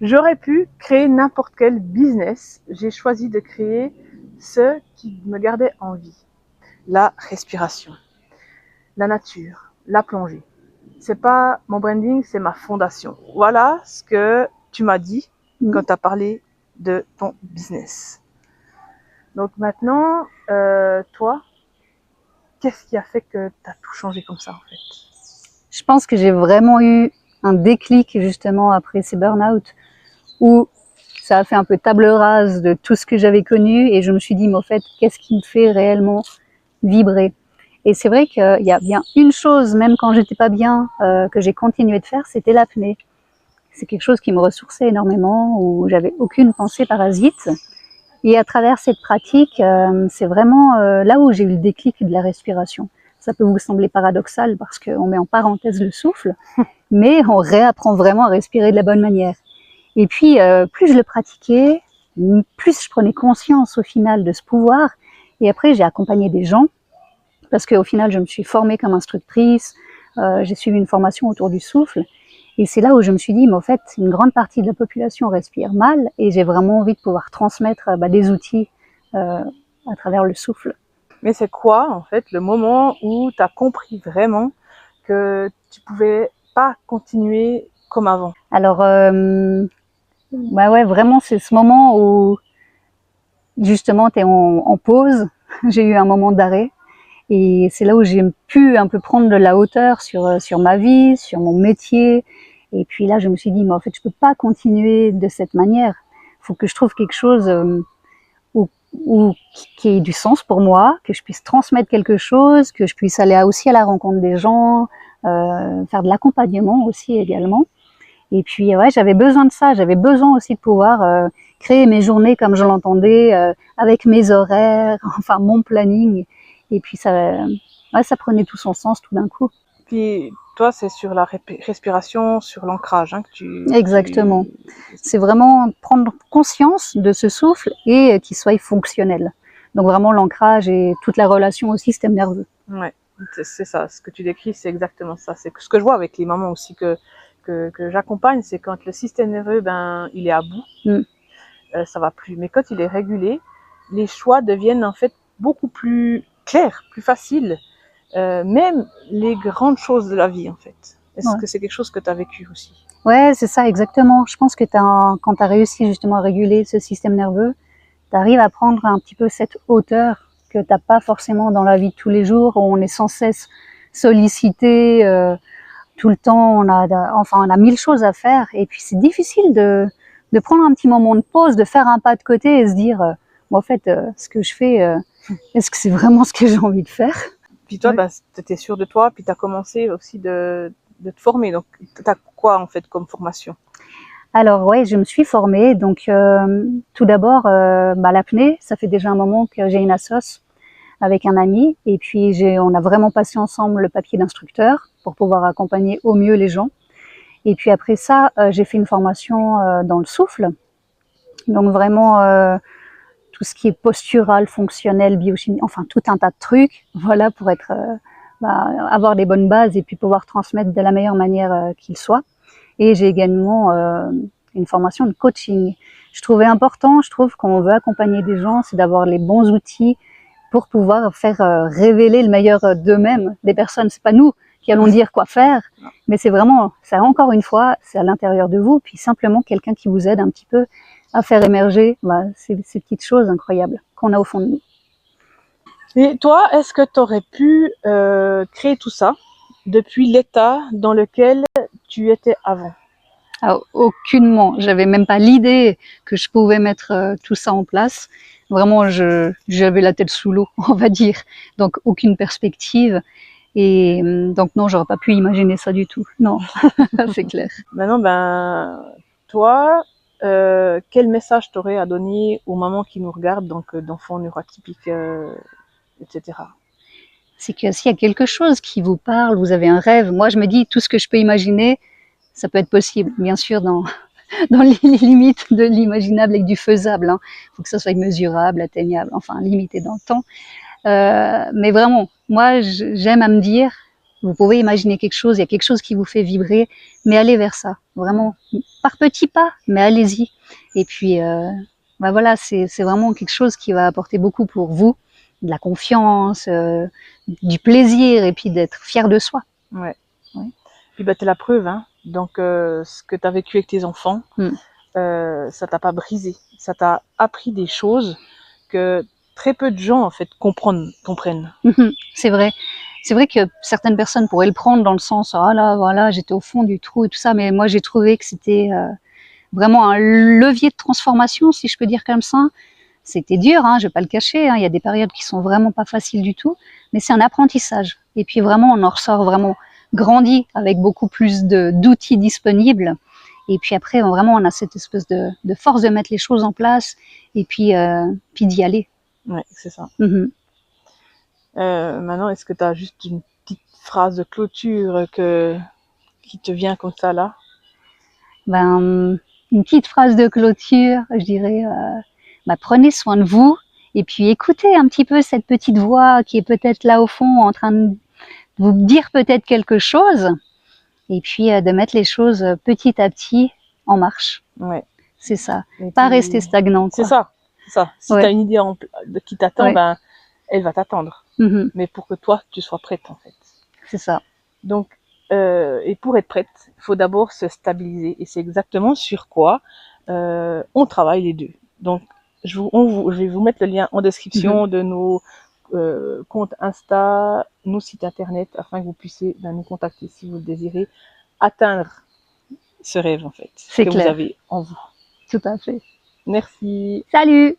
J'aurais pu créer n'importe quel business. J'ai choisi de créer ce qui me gardait en vie. La respiration, la nature, la plongée. C'est pas mon branding, c'est ma fondation. Voilà ce que tu m'as dit quand tu as parlé de ton business. Donc maintenant, toi, qu'est-ce qui a fait que tu as tout changé comme ça en fait? Je pense que j'ai vraiment eu un déclic justement après ces burn-out où ça a fait un peu table rase de tout ce que j'avais connu et je me suis dit, mais en fait, qu'est-ce qui me fait réellement vibrer? Et c'est vrai qu'il y a bien une chose, même quand j'étais pas bien, que j'ai continué de faire, c'était l'apnée. C'est quelque chose qui me ressourçait énormément, où j'avais aucune pensée parasite. Et à travers cette pratique, c'est vraiment là où j'ai eu le déclic de la respiration. Ça peut vous sembler paradoxal parce qu'on met en parenthèse le souffle, mais on réapprend vraiment à respirer de la bonne manière. Et puis, plus je le pratiquais, plus je prenais conscience au final de ce pouvoir. Et après, j'ai accompagné des gens parce qu'au final, je me suis formée comme instructrice, j'ai suivi une formation autour du souffle. Et c'est là où je me suis dit, mais en fait, une grande partie de la population respire mal et j'ai vraiment envie de pouvoir transmettre des outils à travers le souffle. Mais c'est quoi, en fait, le moment où tu as compris vraiment que tu pouvais pas continuer comme avant? Alors, ouais, vraiment, c'est ce moment où, justement, tu es en pause. J'ai eu un moment d'arrêt. Et c'est là où j'ai pu un peu prendre de la hauteur sur ma vie, sur mon métier. Et puis là, je me suis dit, mais en fait, je peux pas continuer de cette manière. Il faut que je trouve quelque chose qui ait du sens pour moi, que je puisse transmettre quelque chose, que je puisse aller aussi à la rencontre des gens, faire de l'accompagnement aussi également. Et puis, ouais, j'avais besoin de ça. J'avais besoin aussi de pouvoir créer mes journées comme je l'entendais, avec mes horaires, enfin mon planning. Et puis, ouais, ça prenait tout son sens tout d'un coup. Puis toi, c'est sur la respiration, sur l'ancrage que Exactement. C'est vraiment prendre conscience de ce souffle et qu'il soit fonctionnel. Donc vraiment l'ancrage et toute la relation au système nerveux. Ouais, c'est ça. Ce que tu décris, c'est exactement ça. C'est ce que je vois avec les mamans aussi que j'accompagne, c'est quand le système nerveux, il est à bout, ça va plus. Mais quand il est régulé, les choix deviennent en fait beaucoup plus clairs, plus faciles. Même les grandes choses de la vie, en fait. Est-ce que c'est quelque chose que tu as vécu aussi? Ouais, c'est ça, exactement. Je pense que quand tu as réussi justement à réguler ce système nerveux, tu arrives à prendre un petit peu cette hauteur que tu n'as pas forcément dans la vie de tous les jours, où on est sans cesse sollicité, tout le temps, on a 1000 choses à faire, et puis c'est difficile de prendre un petit moment de pause, de faire un pas de côté et se dire, en fait, ce que je fais, est-ce que c'est vraiment ce que j'ai envie de faire? Puis toi, tu étais sûre de toi, puis tu as commencé aussi de te former. Donc, tu as quoi en fait comme formation? Alors ouais, je me suis formée. Donc tout d'abord, l'apnée, ça fait déjà un moment que j'ai une assoce avec un ami. Et puis on a vraiment passé ensemble le papier d'instructeur pour pouvoir accompagner au mieux les gens. Et puis après ça, j'ai fait une formation dans le souffle. Donc vraiment tout ce qui est postural, fonctionnel, biochimie, enfin tout un tas de trucs, voilà, pour être, avoir des bonnes bases et puis pouvoir transmettre de la meilleure manière qu'il soit. Et j'ai également une formation de coaching. Je trouvais important, je trouve qu'on veut accompagner des gens, c'est d'avoir les bons outils pour pouvoir faire révéler le meilleur d'eux-mêmes, des personnes. C'est pas nous qui allons dire quoi faire, mais c'est vraiment, ça encore une fois, c'est à l'intérieur de vous, puis simplement quelqu'un qui vous aide un petit peu à faire émerger ces petites choses incroyables qu'on a au fond de nous. Et toi, est-ce que tu aurais pu créer tout ça depuis l'état dans lequel tu étais avant? Alors, aucunement, j'avais même pas l'idée que je pouvais mettre tout ça en place. Vraiment, j'avais la tête sous l'eau, on va dire. Donc, aucune perspective. Et donc, non, j'aurais pas pu imaginer ça du tout. Non, c'est clair. Maintenant, toi, quel message t'aurais à donner aux mamans qui nous regardent, donc d'enfants neuroatypiques, etc. C'est que s'il y a quelque chose qui vous parle, vous avez un rêve. Moi, je me dis, tout ce que je peux imaginer, ça peut être possible. Bien sûr, dans les limites de l'imaginable et du faisable. Il faut que ça soit mesurable, atteignable, enfin limité dans le temps. Mais vraiment, moi, j'aime à me dire, Vous pouvez imaginer quelque chose, il y a quelque chose qui vous fait vibrer, mais allez vers ça, vraiment, par petits pas, mais allez-y. Et puis, bah voilà, c'est vraiment quelque chose qui va apporter beaucoup pour vous, de la confiance, du plaisir, et puis d'être fier de soi. Ouais. Puis bah, t'es la preuve, hein. Donc ce que tu as vécu avec tes enfants, ça t'a pas brisé, ça t'a appris des choses que très peu de gens en fait comprennent. C'est vrai. C'est vrai que certaines personnes pourraient le prendre dans le sens ah là voilà j'étais au fond du trou et tout ça, mais moi j'ai trouvé que c'était vraiment un levier de transformation, si je peux dire comme ça. C'était dur, hein, je vais pas le cacher, hein, il y a des périodes qui sont vraiment pas faciles du tout, mais c'est un apprentissage. Et puis vraiment on en ressort vraiment grandi avec beaucoup plus d'outils disponibles. Et puis après vraiment on a cette espèce de force de mettre les choses en place et puis d'y aller. Ouais, c'est ça. Maintenant, est-ce que tu as juste une petite phrase de clôture qui te vient comme ça là? Ben, une petite phrase de clôture, je dirais, prenez soin de vous et puis écoutez un petit peu cette petite voix qui est peut-être là au fond en train de vous dire peut-être quelque chose et puis de mettre les choses petit à petit en marche. Ouais. C'est ça. Pas rester stagnant. C'est ça. Si tu as une idée qui t'attend, ben, elle va t'attendre. Mais pour que toi, tu sois prête en fait. C'est ça. Donc, et pour être prête, il faut d'abord se stabiliser. Et c'est exactement sur quoi on travaille les deux. Donc, je vais vous mettre le lien en description de nos comptes Insta, nos sites internet, afin que vous puissiez nous contacter si vous le désirez, atteindre ce rêve en fait que vous avez en vous. Tout à fait. Merci. Salut!